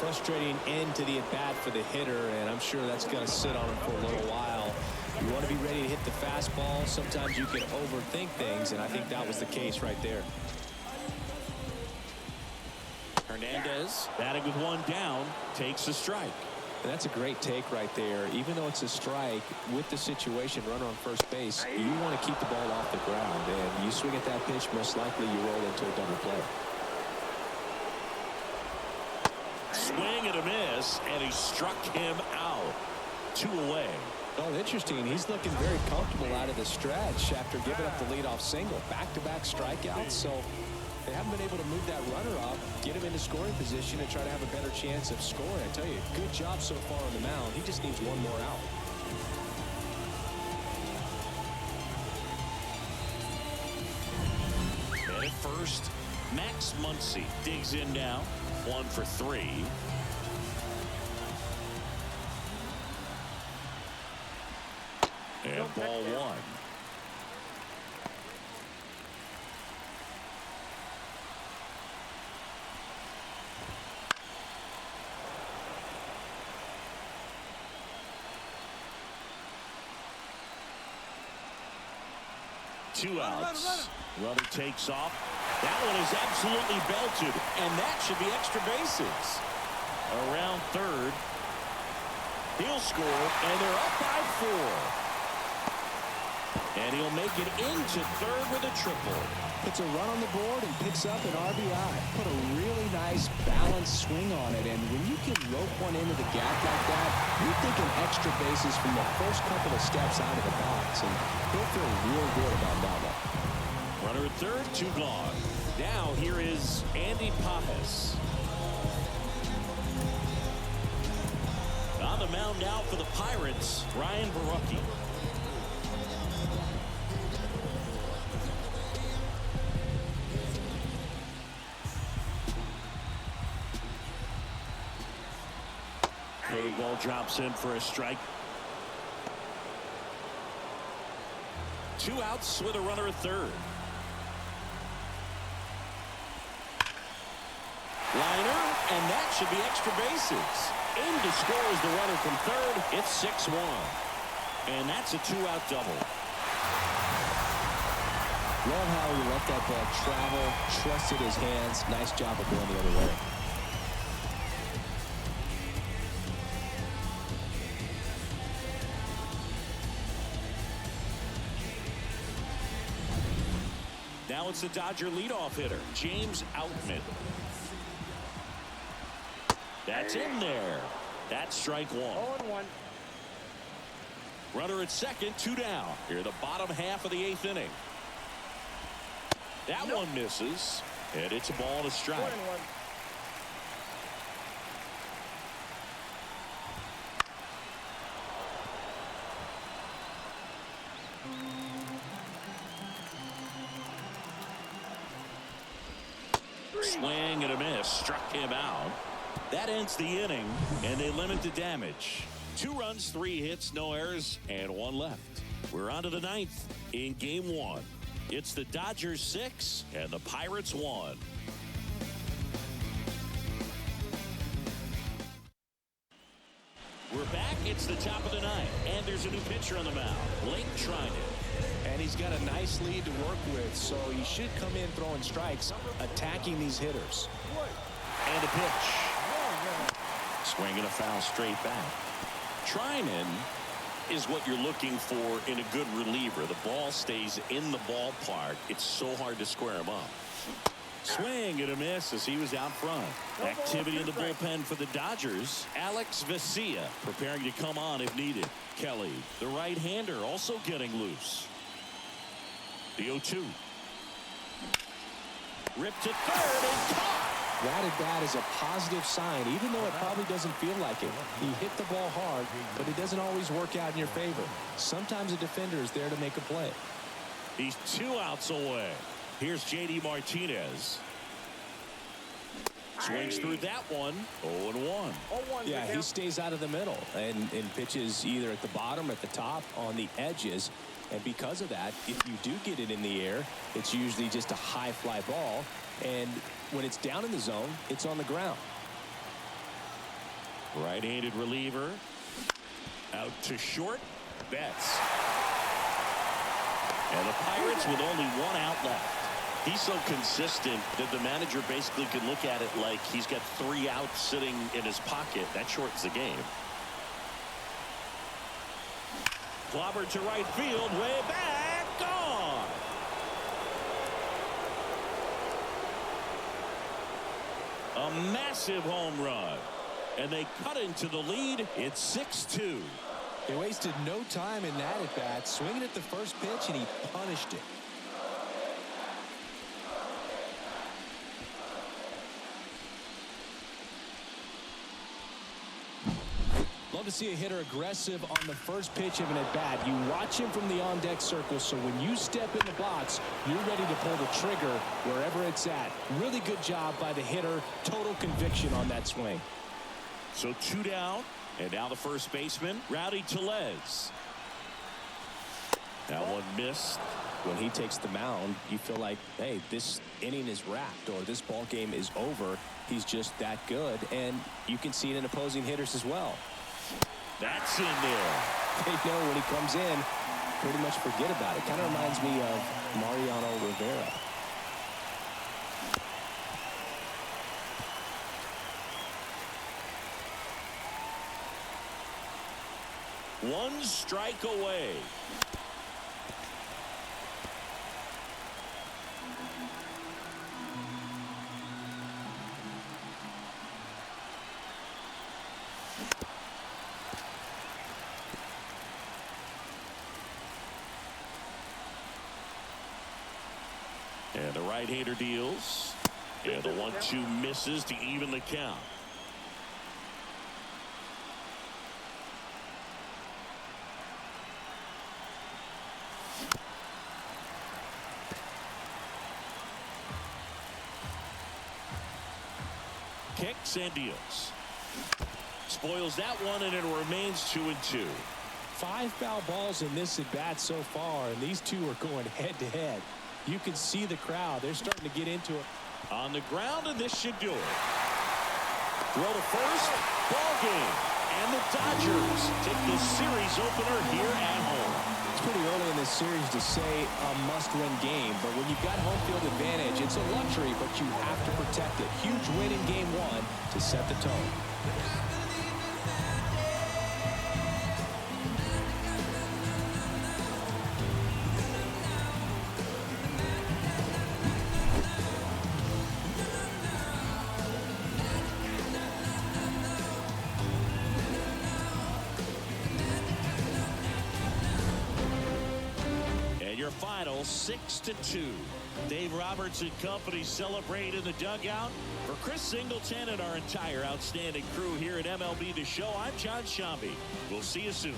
S2: Frustrating end to the at-bat for the hitter, and I'm sure that's going to sit on him for a little while. You want to be ready to hit the fastball. Sometimes you can overthink things, and I think that was the case right there.
S1: Hernandez batting with one down, takes a strike.
S2: And that's a great take right there. Even though it's a strike, with the situation, runner on first base, you want to keep the ball off the ground, and you swing at that pitch, most likely you roll into a double play.
S1: Swing and a miss, and he struck him out. 2 away.
S2: Oh, interesting. He's looking very comfortable out of the stretch after giving up the leadoff single. Back-to-back strikeouts, so they haven't been able to move that runner up, get him into scoring position, and try to have a better chance of scoring. I tell you, good job so far on the mound. He just needs one more out.
S1: And at first, Max Muncy digs in now. 1 for 3. And ball 1. Two outs. Runner takes off. That one is absolutely belted, and that should be extra bases. Around third. He'll score, and they're up by 4. And he'll make it into third with a triple.
S2: Puts a run on the board and picks up an RBI. Put a really nice balanced swing on it, and when you can rope one into the gap like that, you're thinking extra bases from the first couple of steps out of the box, and he'll feel real good about that one.
S1: Runner at third, 2 gone. Now here is Andy Pajes. On the mound now for the Pirates, Ryan Barucki. Curveball drops in for a strike. 2 outs with a runner at third. Liner, and that should be extra bases. In to score is the runner from third. It's 6-1. And that's a 2-out double.
S2: Love how he let that ball travel, trusted his hands. Nice job of going the other way.
S1: Now it's the Dodger leadoff hitter, James Outman. That's in there. That's strike 1.
S4: 0-1.
S1: Runner at second, 2 down. Here the bottom half of the 8th inning. That one misses, and it's a ball and a strike.
S4: 1-1.
S1: Swing and a miss, struck him out. That ends the inning, and they limit the damage. 2 runs, 3 hits, no errors, and 1 left. We're on to the 9th in game 1. It's the Dodgers 6 and the Pirates 1. We're back It's the top of the ninth, and there's a new pitcher on the mound, Blake Triolo.
S2: And he's got a nice lead to work with, so he should come in throwing strikes, attacking these hitters.
S1: And a pitch. Swinging a foul straight back. Triolo is what you're looking for in a good reliever. The ball stays in the ballpark. It's so hard to square him up. Swing and a miss as he was out front. Activity in the bullpen for the Dodgers. Alex Vesia preparing to come on if needed. Kelly, the right-hander, also getting loose. The 0-2. Ripped to third and caught.
S2: That at bat is a positive sign, even though it probably doesn't feel like it. He hit the ball hard, but it doesn't always work out in your favor. Sometimes a defender is there to make a play.
S1: He's 2 outs away. Here's J.D. Martinez. Swings through that one. 0-1.
S2: Yeah, he stays out of the middle and pitches either at the bottom or at the top on the edges. And because of that, if you do get it in the air, it's usually just a high fly ball. And when it's down in the zone, it's on the ground.
S1: Right-handed reliever. Out to short. Betts. And the Pirates with only 1 out left. He's so consistent that the manager basically can look at it like he's got 3 outs sitting in his pocket. That shortens the game. Clobbered to right field, way back, gone. A massive home run. And they cut into the lead. It's 6-2.
S2: They wasted no time in that at bat, swinging at the first pitch, and he punished it. Love to see a hitter aggressive on the first pitch of an at-bat. You watch him from the on-deck circle, so when you step in the box, you're ready to pull the trigger wherever it's at. Really good job by the hitter. Total conviction on that swing.
S1: So 2 down, and now the first baseman, Rowdy Tellez. That one missed.
S2: When he takes the mound, you feel like, hey, this inning is wrapped or this ball game is over. He's just that good, and you can see it in opposing hitters as well.
S1: That's in there.
S2: They know when he comes in, pretty much forget about it. Kind of reminds me of Mariano Rivera.
S1: One strike away. And the right-hander deals. And the 1-2 misses to even the count. Kicks and deals. Spoils that one, and it remains 2-2.
S2: 5 foul balls in this at bat so far, and these two are going head-to-head. You can see the crowd. They're starting to get into it.
S1: On the ground, and this should do it. Throw to first. Ball game. And the Dodgers take the series opener here at home.
S2: It's pretty early in this series to say a must-win game, but when you've got home field advantage, it's a luxury, but you have to protect it. Huge win in game 1 to set the tone.
S1: Final 6-2. Dave Roberts and company celebrate in the dugout. For Chris Singleton and our entire outstanding crew here at MLB The Show, I'm John Shambi. We'll see you soon.